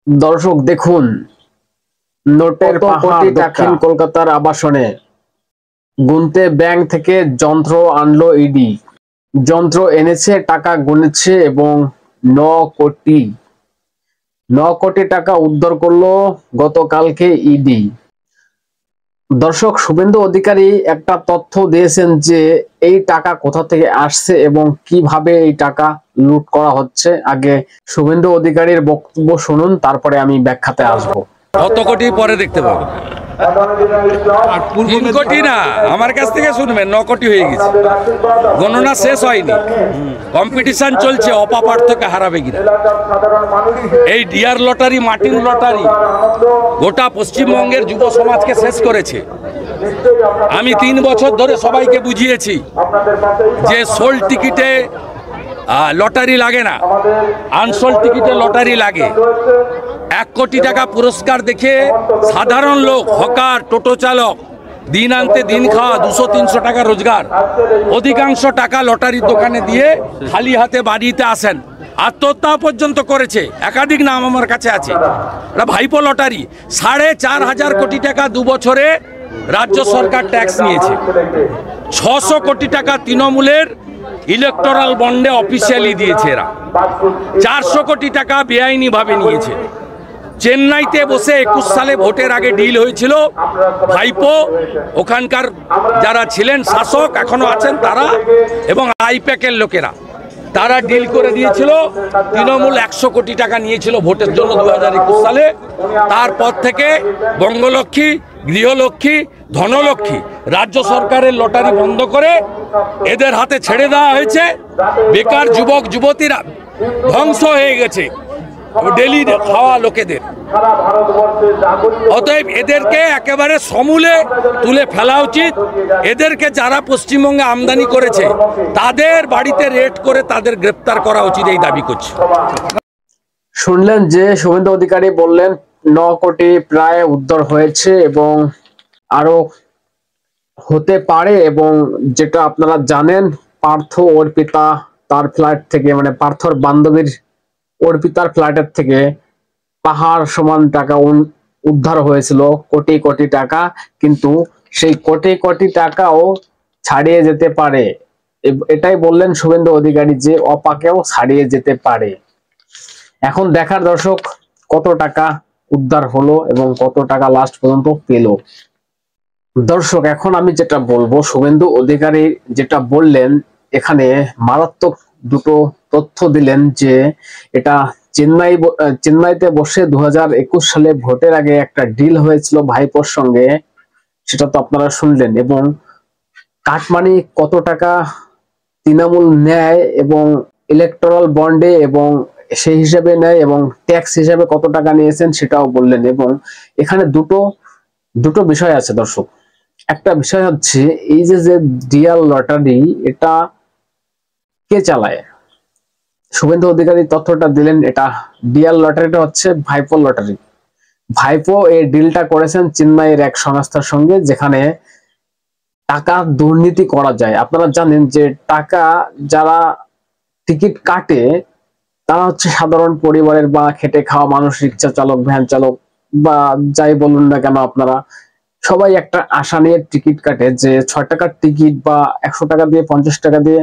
দর্শক দেখুন, নোটের পাহাড় দক্ষিণ কলকাতার আবাসনে। গুনতে ব্যাংক থেকে যন্ত্র আনলো ইডি। যন্ত্র এনেছে, টাকা গুনেছে এবং 9 কোটি টাকা উদ্ধার করলো গতকালকে ইডি। দর্শক, শুভেন্দু অধিকারী একটা তথ্য দিয়েছেন যে এই টাকা কোথা থেকে আসছে এবং কিভাবে এই টাকা লুট করা হচ্ছে। আগে শুভেন্দু অধিকারীর বক্তব্য শুনুন, তারপরে আমি ব্যাখ্যাতে আসবো। কত কোটি পরে দেখতে পাবো, 3 কোটি না, আমার কাছ থেকে শুনবেন 9 কোটি হয়ে গেছে। গণনা শেষ হয়নি, কম্পিটিশন চলছে অপাপার থেকে হারাবে কিনা। এই ডিয়ার লটারি, মার্টিন লটারি গোটা পশ্চিমবঙ্গের যুব সমাজকে শেষ করেছে। আমি 3 বছর ধরে সবাইকে বুঝিয়েছি যে সোল্ড টিকিটে লটারি লাগে না, আনসোল্ড টিকিটে লটারি লাগে। 1 কোটি টাকা পুরস্কার দেখে সাধারণ লোক, হকার, টোটো চালক, দিন আনতে দিন খাওয়া, 200-300 টাকা রোজগার, অধিকাংশ টাকা লটারির দোকানে দিয়ে খালি হাতে বাড়িতে আসেন। আত্মহত্যা পর্যন্ত করেছে, একাধিক নাম আমার কাছে আছে। ভাইপো লটারি 4,500 কোটি টাকা 2 বছরে রাজ্য সরকার ট্যাক্স নিয়েছে। 600 কোটি টাকা তৃণমূলের ইলেকটোরাল বন্ডে অফিসিয়ালি দিয়েছে এরা। 400 কোটি টাকা বেআইনি ভাবে নিয়েছে। চেন্নাইতে বসে 21 সালে ভোটের আগে ডিল হয়েছিল। ভাইপো, ওখানকার যারা ছিলেন শাসক, এখনো আছেন তারা, এবং আইপ্যাকের লোকেরা, তারা ডিল করে দিয়েছিল। তৃণমূল 100 কোটি টাকা নিয়েছিল ভোটের জন্য 2021 সালে। তারপর থেকে বঙ্গলক্ষ্মী, গৃহলক্ষ্মী, ধনলক্ষ্মী, রাজ্য সরকারের লটারি বন্ধ করে এদের হাতে ছেড়ে দেওয়া হয়েছে। বেকার যুবক যুবতীরা ধ্বংস হয়ে গেছে ডেলি খাওয়া লোকেদের। অতএব এদেরকে একেবারে সমূলে তুলে ফেলা উচিত। এদেরকে যারা পশ্চিমবঙ্গে আমদানি করেছে তাদের বাড়িতে রেড করে তাদের গ্রেপ্তার করা উচিত, এই দাবি করছি। শুনলেন যে শুভেন্দু অধিকারী বললেন 9 কোটি প্রায় উদ্ধার হয়েছে এবং আরো হতে পারে। এবং যেটা আপনারা জানেন, পার্থ অর্পিতা তার ফ্ল্যাট থেকে, মানে পার্থর বান্ধবীর অর্পিতার ফ্ল্যাটের থেকে পাহাড় সমান টাকা উদ্ধার হয়েছিল, কোটি কোটি টাকা। কিন্তু সেই কোটি কোটি টাকাও ছাড়িয়ে যেতে পারে। এটাই বললেন শুভেন্দু অধিকারী যে অপাকেও ছাড়িয়ে যেতে পারে। এখন দেখার দর্শক, কত টাকা উদ্ধার হলো এবং কত টাকা লাস্ট পর্যন্ত পেল। দর্শক, এখন আমি যেটা বলবো, শুভেন্দু অধিকারী যেটা বললেন, এখানে মারাত্মক দুটো তথ্য দিলেন যে এটা চেন্নাইতে বসে 2021 সালে ভোটের আগে একটা ডিল হয়েছিল ভাইপোর সঙ্গে, সেটা তো আপনারা শুনলেন। এবং কাটমানি কত টাকা তৃণমূল নেয় এবং ইলেকটোরাল বন্ডে এবং সেই হিসাবে নেয় এবং ট্যাক্স হিসাবে কত টাকা নিয়েছেন সেটাও বললেন। এবং এখানে দুটো বিষয় আছে দর্শক। একটা বিষয় হচ্ছে এই যে ডিয়ার লটারি, এটা কে চালায়? শুভেন্দু অধিকারী তথ্যটা দিলেন, এটা ডিয়ার লটারিটা হচ্ছে ভাইপো লটারি। ভাইপো এই ডিলটা করেছেন চেন্নাইয়ের এক সংস্থার সঙ্গে, যেখানে টাকা দুর্নীতি করা যায়। আপনারা জানেন যে টাকা যারা টিকিট কাটে তারা হচ্ছে সাধারণ পরিবারের বা খেটে খাওয়া মানুষ, রিক্সা চালক, ভ্যান চালক বা যাই বলুন না কেন, আপনারা সবাই একটা আশা নিয়ে টিকিট কাটে যে 6 টাকার টিকিট বা 100 টাকা দিয়ে, 50 টাকা দিয়ে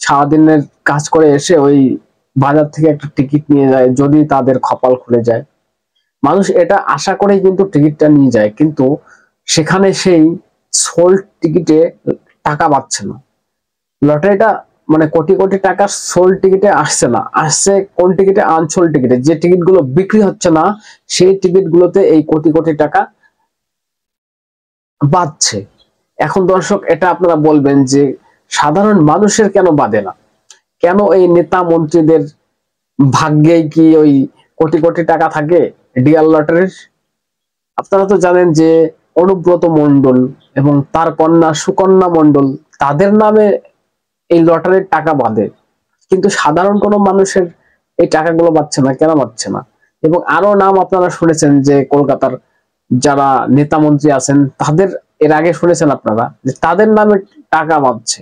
সারাদিনের কাজ করে এসে ওই বাজার থেকে একটা টিকিট নিয়ে যায়, যদি তাদের কপাল খুলে যায়। মানুষ এটা আশা করেই কিন্তু টিকিটটা নিয়ে যায়, কিন্তু সেখানে সেই সোল্ড টিকিটে টাকা পাচ্ছে না। লটারিটা মানে কোটি কোটি টাকা সোল্ড টিকিটে আসছে না, আসছে কোন টিকিটে? আনসোল্ড টিকিটে। যে টিকিট গুলো বিক্রি হচ্ছে না সেই টিকিট গুলোতে এই কোটি কোটি টাকা বাঁধছে। এখন দর্শক, এটা আপনারা বলবেন যে সাধারণ মানুষের কেন বাঁধে না? কেন এই নেতা মন্ত্রীদের ভাগ্যেই কি ওই কোটি কোটি টাকা থাকে ডিয়ার লটারির? আপনারা তো জানেন যে অনুব্রত মণ্ডল এবং তার কন্যা সুকন্যা মণ্ডল, তাদের নামে এই লটারির টাকা বাঁধে, কিন্তু সাধারণ কোনো মানুষের এই টাকাগুলো পাচ্ছে না। কেন পাচ্ছে না? এবং আরো নাম আপনারা শুনেছেন যে কলকাতার যারা নেতা মন্ত্রী আছেন তাদের, এর আগে শুনেছেন আপনারা যে তাদের নামে টাকা বাঁধছে।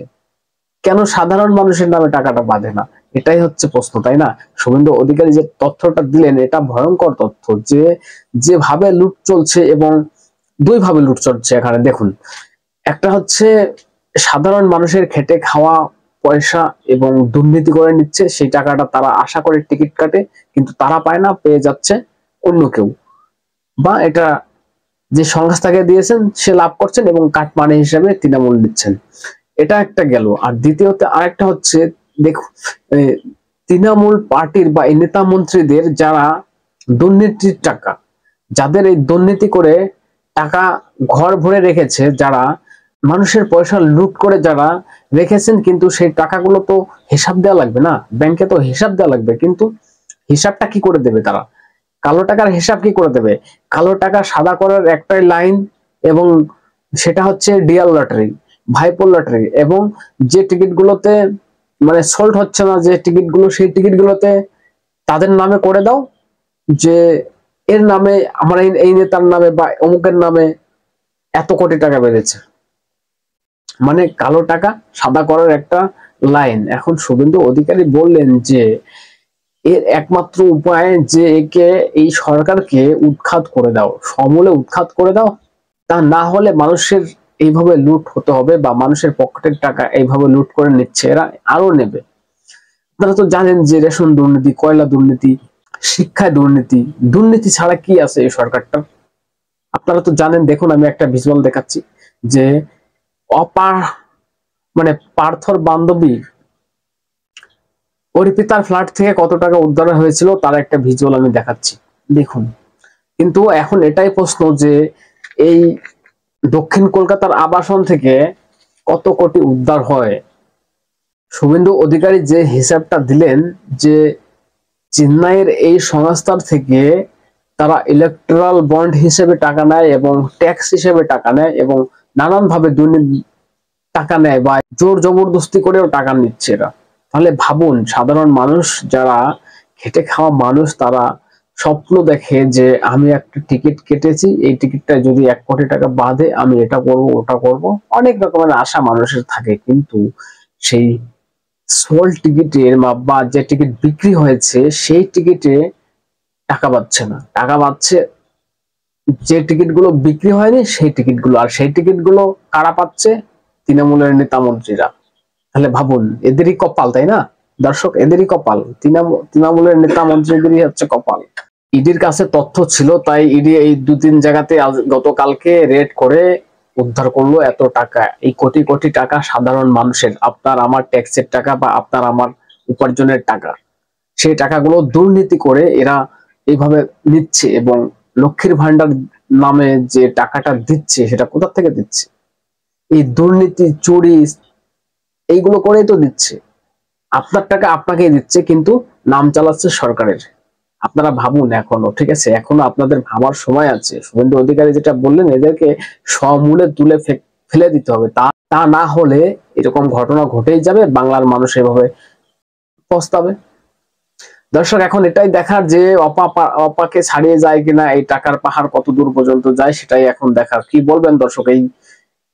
কেন সাধারণ মানুষের নামে টাকাটা বাঁধে না? এটাই হচ্ছে প্রশ্ন, তাই না? শুভেন্দু অধিকারী যে তথ্যটা দিলেন এটা ভয়ঙ্কর তথ্য, যে যেভাবে লুট চলছে, এবং দুই ভাবে লুট চলছে এখানে দেখুন। একটা হচ্ছে সাধারণ মানুষের খেটে খাওয়া পয়সা এবং দুর্নীতি করে নিচ্ছে, সেই টাকাটা তারা আশা করে টিকিট কাটে, কিন্তু তারা পায় না, পেয়ে যাচ্ছে অন্য কেউ, বা এটা যে সংস্থাকে দিয়েছেন সে লাভ করছেন এবং কাটমানি হিসেবে তৃণমূল নিচ্ছেন। এটা একটা গেল। আর দ্বিতীয়ত আরেকটা হচ্ছে, দেখুন, তৃণমূল পার্টির বা এই নেতা মন্ত্রীদের যারা দুর্নীতির টাকা, যাদের এই দুর্নীতি করে টাকা ঘর ভরে রেখেছে, যারা মানুষের পয়সা লুট করে যারা রেখেছেন, কিন্তু সেই টাকাগুলো তো হিসাব দেওয়া লাগবে না, ব্যাংকে তো হিসাব দেওয়া লাগবে, কিন্তু হিসাবটা কি করে দেবে তারা? কালো টাকার হিসাব কি করে দেবে? কালো টাকা সাদা করার একটাই লাইন, এবং সেটা হচ্ছে ডিয়ার লটারি, ভাইপোর লটারি, এবং যে টিকিটগুলোতে মানে সোল্ড হচ্ছে না, যে টিকিটগুলো, সেই টিকিটগুলোতে তাদের নামে করে দাও, যে এর নামে আমার এই নেতার নামে বা অমুকের নামে এত কোটি টাকা বেড়েছে। মানে কালো টাকা সাদা করার একটা লাইন। এখন শুভেন্দু অধিকারী বললেন যে এর একমাত্র উপায় যে একে, এই সরকারকে উৎখাত করে দাও, সমূলে উৎখাত করে দাও, তা না হলে মানুষের এইভাবে লুট হতে হবে, বা মানুষের পকেটের টাকা এইভাবে লুট করে নিচ্ছে, এরা আরো নেবে। আপনারা তো জানেন যে রেশন দুর্নীতি, কয়লা দুর্নীতি, শিক্ষায় দুর্নীতি, দুর্নীতি ছাড়া কি আছে এই সরকারটা? আপনারা তো জানেন। দেখুন, আমি একটা ভিজুয়াল দেখাচ্ছি, যে মানে পার্থর বান্ধবী অর্পিতার ফ্ল্যাট থেকে কত টাকা উদ্ধার হয়েছিল তার একটা ভিজুয়াল আমি দেখাচ্ছি, দেখুন। কিন্তু এখন এটাই প্রশ্ন যে এই দক্ষিণ কলকাতার আবাসন থেকে কত কোটি উদ্ধার হয়? শুভেন্দু অধিকারী যে হিসাবটা দিলেন, যে চেন্নাইয়ের এই সংস্থার থেকে তারা ইলেকট্রাল বন্ড হিসেবে টাকা নেয় এবং ট্যাক্স হিসেবে টাকা নেয় এবং নানান ভাবে দুর্নীতি টাকা নেয়, বা জোর জবরদস্তি করেও টাকা নিচ্ছে এরা। তাহলে ভাবুন, সাধারণ মানুষ যারা খেটে খাওয়া মানুষ, তারা স্বপ্ন দেখে যে আমি একটা টিকিট কেটেছি, এই টিকিটটা যদি 1 কোটি টাকা বাঁধে আমি এটা করব, ওটা করব, অনেক রকমের আশা মানুষের থাকে, কিন্তু সেই সোল টিকিটের বা যে টিকিট বিক্রি হয়েছে সেই টিকিটে টাকা পাচ্ছে না, টাকা পাচ্ছে যে টিকিট গুলো বিক্রি হয়নি সেই টিকিট গুলো। আর সেই টিকিট গুলো কারা পাচ্ছে? তৃণমূলের নেতা মন্ত্রীরা। তাহলে ভাবুন, এদেরই কপাল, তাই না দর্শক? এদেরই কপাল, তৃণমূলের নেতা মন্ত্রীদেরই হচ্ছে কপাল। ইডির কাছে তথ্য ছিল, তাই ইডি এই 2-3 জায়গাতে গতকালকে রেড করে উদ্ধার করলো এত টাকা। এই কোটি কোটি টাকা সাধারণ মানুষের, আপনার আমার ট্যাক্সের টাকা বা আপনার আমার উপার্জনের টাকা। সেই টাকাগুলো দুর্নীতি করে এরা এইভাবে নিচ্ছে, এবং লক্ষ্মীর ভান্ডার নামে যে টাকাটা দিচ্ছে সেটা কোথা থেকে দিচ্ছে? এই দুর্নীতি, চুরি, এইগুলো করেই তো দিচ্ছে। আপনার টাকা আপনাকেই দিচ্ছে, কিন্তু নাম চালাচ্ছে সরকারের। আপনারা ভাবুন এখনো, ঠিক আছে, এখনো আপনাদের ভাবার সময় আছে। শুভেন্দু অধিকারী যেটা বললেন, এদেরকে সমূলে তুলে ফেলে দিতে হবে, তা না হলে এরকম ঘটনা ঘটেই যাবে, বাংলার মানুষ এভাবে পস্তাবে। দর্শক, এখন এটাই দেখার যে অপাকে ছাড়িয়ে যায় কিনা, এই টাকার পাহাড় কত দূর পর্যন্ত যায়, সেটাই এখন দেখার। কি বলবেন দর্শক এই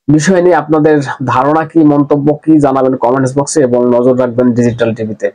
বিষয় নিয়ে? আপনাদের ধারণা কি, মন্তব্য কি, জানাবেন কমেন্টস বক্সে, এবং নজর রাখবেন ডিজিটাল টিভিতে।